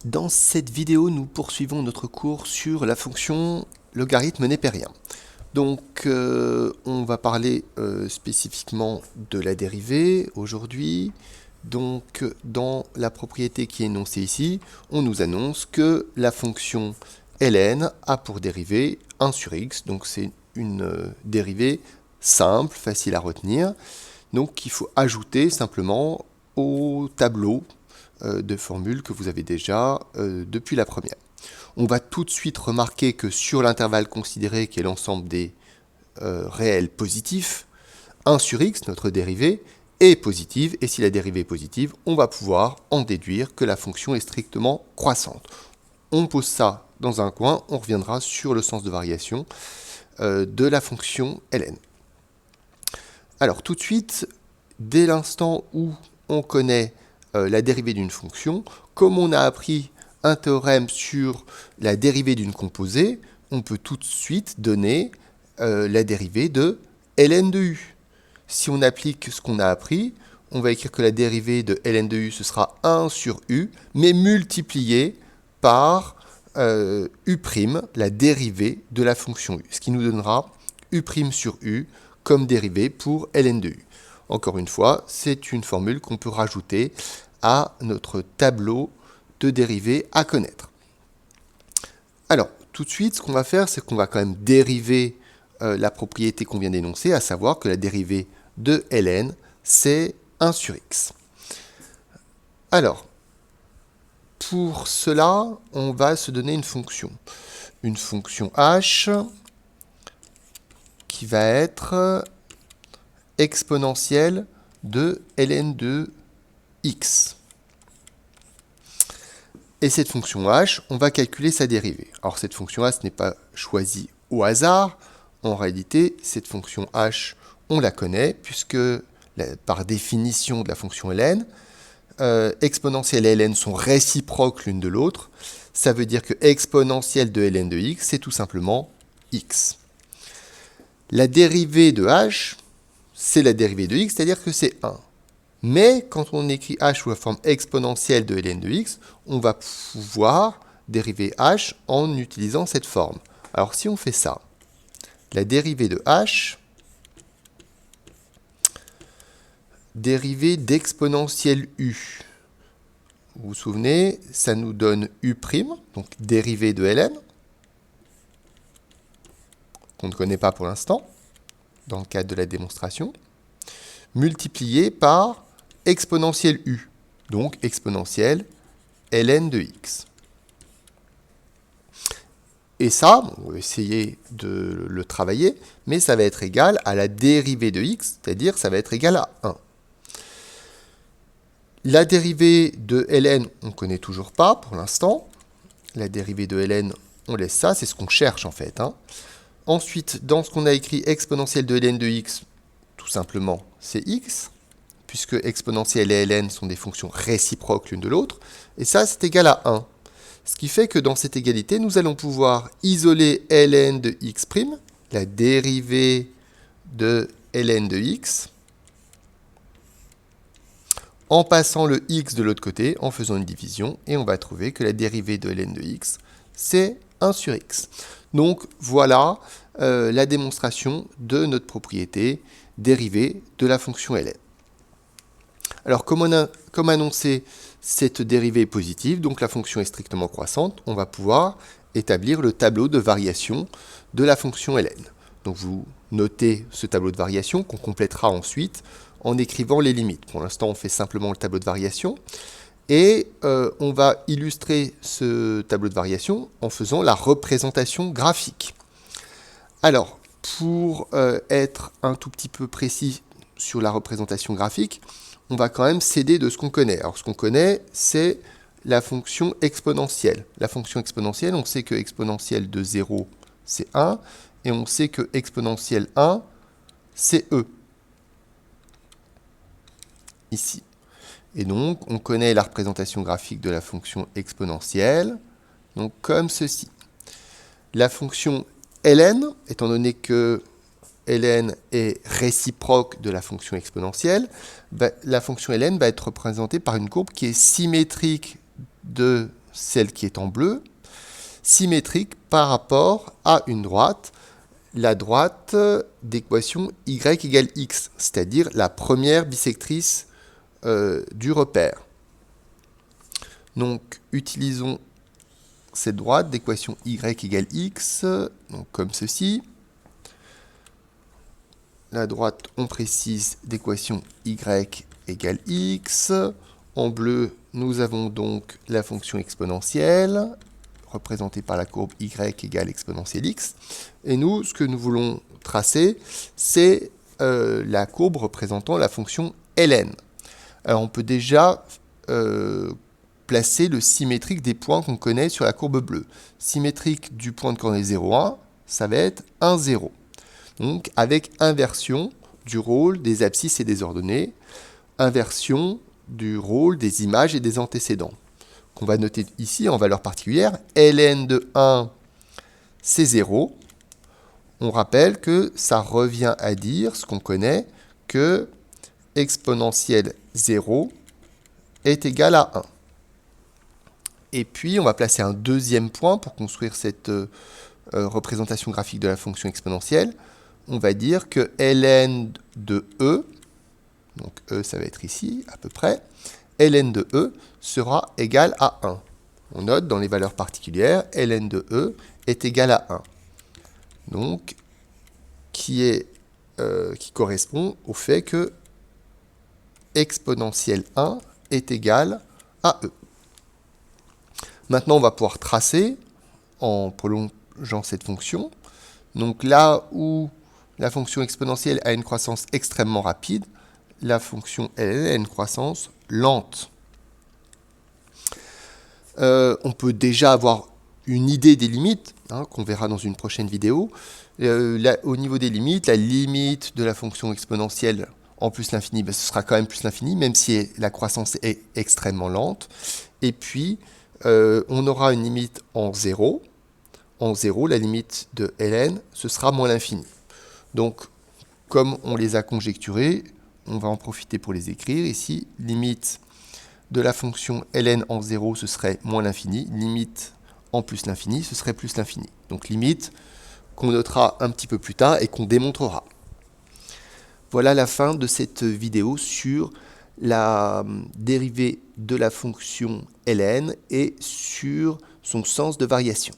Dans cette vidéo, nous poursuivons notre cours sur la fonction logarithme népérien. Donc, on va parler spécifiquement de la dérivée aujourd'hui. Donc, dans la propriété qui est énoncée ici, on nous annonce que la fonction ln a pour dérivée 1 sur x. Donc, c'est une dérivée simple, facile à retenir. Donc, il faut ajouter simplement au tableau de formules que vous avez déjà depuis la première. On va tout de suite remarquer que sur l'intervalle considéré, qui est l'ensemble des réels positifs, 1 sur x, notre dérivée, est positive, et si la dérivée est positive, on va pouvoir en déduire que la fonction est strictement croissante. On pose ça dans un coin, on reviendra sur le sens de variation de la fonction ln. Alors tout de suite, dès l'instant où on connaît la dérivée d'une fonction, comme on a appris un théorème sur la dérivée d'une composée, on peut tout de suite donner la dérivée de ln de u. Si on applique ce qu'on a appris, on va écrire que la dérivée de ln de u, ce sera 1 sur u, mais multiplié par u', la dérivée de la fonction u, ce qui nous donnera u' sur u comme dérivée pour ln de u. Encore une fois, c'est une formule qu'on peut rajouter à notre tableau de dérivées à connaître. Alors, tout de suite, ce qu'on va faire, c'est qu'on va quand même dériver la propriété qu'on vient d'énoncer, à savoir que la dérivée de ln, c'est 1 sur x. Alors, pour cela, on va se donner une fonction h qui va être exponentielle de ln de x. Et cette fonction h, on va calculer sa dérivée. Alors cette fonction h, ce n'est pas choisie au hasard. En réalité, cette fonction h, on la connaît, puisque par définition de la fonction ln, exponentielle et ln sont réciproques l'une de l'autre. Ça veut dire que exponentielle de ln de x, c'est tout simplement x. La dérivée de h, c'est la dérivée de x, c'est-à-dire que c'est 1. Mais quand on écrit h sous la forme exponentielle de ln de x, on va pouvoir dériver h en utilisant cette forme. Alors si on fait ça, la dérivée de h, dérivée d'exponentielle u. Vous vous souvenez, ça nous donne u', donc dérivée de ln, qu'on ne connaît pas pour l'instant, dans le cadre de la démonstration, multiplié par exponentielle u, donc exponentielle ln de x. Et ça, on va essayer de le travailler, mais ça va être égal à la dérivée de x, c'est-à-dire ça va être égal à 1. La dérivée de ln, on ne connaît toujours pas pour l'instant. La dérivée de ln, on laisse ça, c'est ce qu'on cherche en fait. Ensuite, dans ce qu'on a écrit exponentielle de ln de x, tout simplement, c'est x, puisque exponentielle et ln sont des fonctions réciproques l'une de l'autre, et ça, c'est égal à 1. Ce qui fait que dans cette égalité, nous allons pouvoir isoler ln de x', la dérivée de ln de x, en passant le x de l'autre côté, en faisant une division, et on va trouver que la dérivée de ln de x, c'est 1 sur x. Donc voilà la démonstration de notre propriété dérivée de la fonction ln. Alors comme annoncé, cette dérivée est positive, donc la fonction est strictement croissante, on va pouvoir établir le tableau de variation de la fonction ln. Donc vous notez ce tableau de variation qu'on complétera ensuite en écrivant les limites. Pour l'instant, on fait simplement le tableau de variation. Et on va illustrer ce tableau de variation en faisant la représentation graphique. Alors, pour être un tout petit peu précis sur la représentation graphique, on va quand même s'aider de ce qu'on connaît. Alors, ce qu'on connaît, c'est la fonction exponentielle. La fonction exponentielle, on sait que exponentielle de 0, c'est 1, et on sait que exponentielle 1, c'est e. Ici. Et donc, on connaît la représentation graphique de la fonction exponentielle, donc comme ceci. La fonction ln, étant donné que ln est réciproque de la fonction exponentielle, la fonction ln va être représentée par une courbe qui est symétrique de celle qui est en bleu, symétrique par rapport à une droite, la droite d'équation y égale x, c'est-à-dire la première bisectrice du repère. Donc, utilisons cette droite d'équation y égale x, donc comme ceci. La droite, on précise, d'équation y égale x. En bleu, nous avons donc la fonction exponentielle, représentée par la courbe y égale exponentielle x. Et nous, ce que nous voulons tracer, c'est la courbe représentant la fonction ln. Alors, on peut déjà placer le symétrique des points qu'on connaît sur la courbe bleue. Symétrique du point de coordonnée 0, 1, ça va être 1, 0. Donc, avec inversion du rôle des abscisses et des ordonnées, inversion du rôle des images et des antécédents. Qu'on va noter ici en valeur particulière, ln de 1, c'est 0. On rappelle que ça revient à dire ce qu'on connaît, que exponentielle 0 est égal à 1. Et puis, on va placer un deuxième point pour construire cette représentation graphique de la fonction exponentielle. On va dire que ln de e, donc e ça va être ici à peu près, ln de e sera égal à 1. On note dans les valeurs particulières, ln de e est égal à 1. Donc, qui correspond au fait que exponentielle 1 est égal à e. Maintenant, on va pouvoir tracer en prolongeant cette fonction. Donc là où la fonction exponentielle a une croissance extrêmement rapide, la fonction ln a une croissance lente. On peut déjà avoir une idée des limites, qu'on verra dans une prochaine vidéo. Au niveau des limites, la limite de la fonction exponentielle en plus l'infini, ce sera quand même plus l'infini, même si la croissance est extrêmement lente. Et puis, on aura une limite en 0. En 0, la limite de ln, ce sera moins l'infini. Donc, comme on les a conjecturés, on va en profiter pour les écrire. Ici, limite de la fonction ln en 0, ce serait moins l'infini. Limite en plus l'infini, ce serait plus l'infini. Donc, limite qu'on notera un petit peu plus tard et qu'on démontrera. Voilà la fin de cette vidéo sur la dérivée de la fonction ln et sur son sens de variation.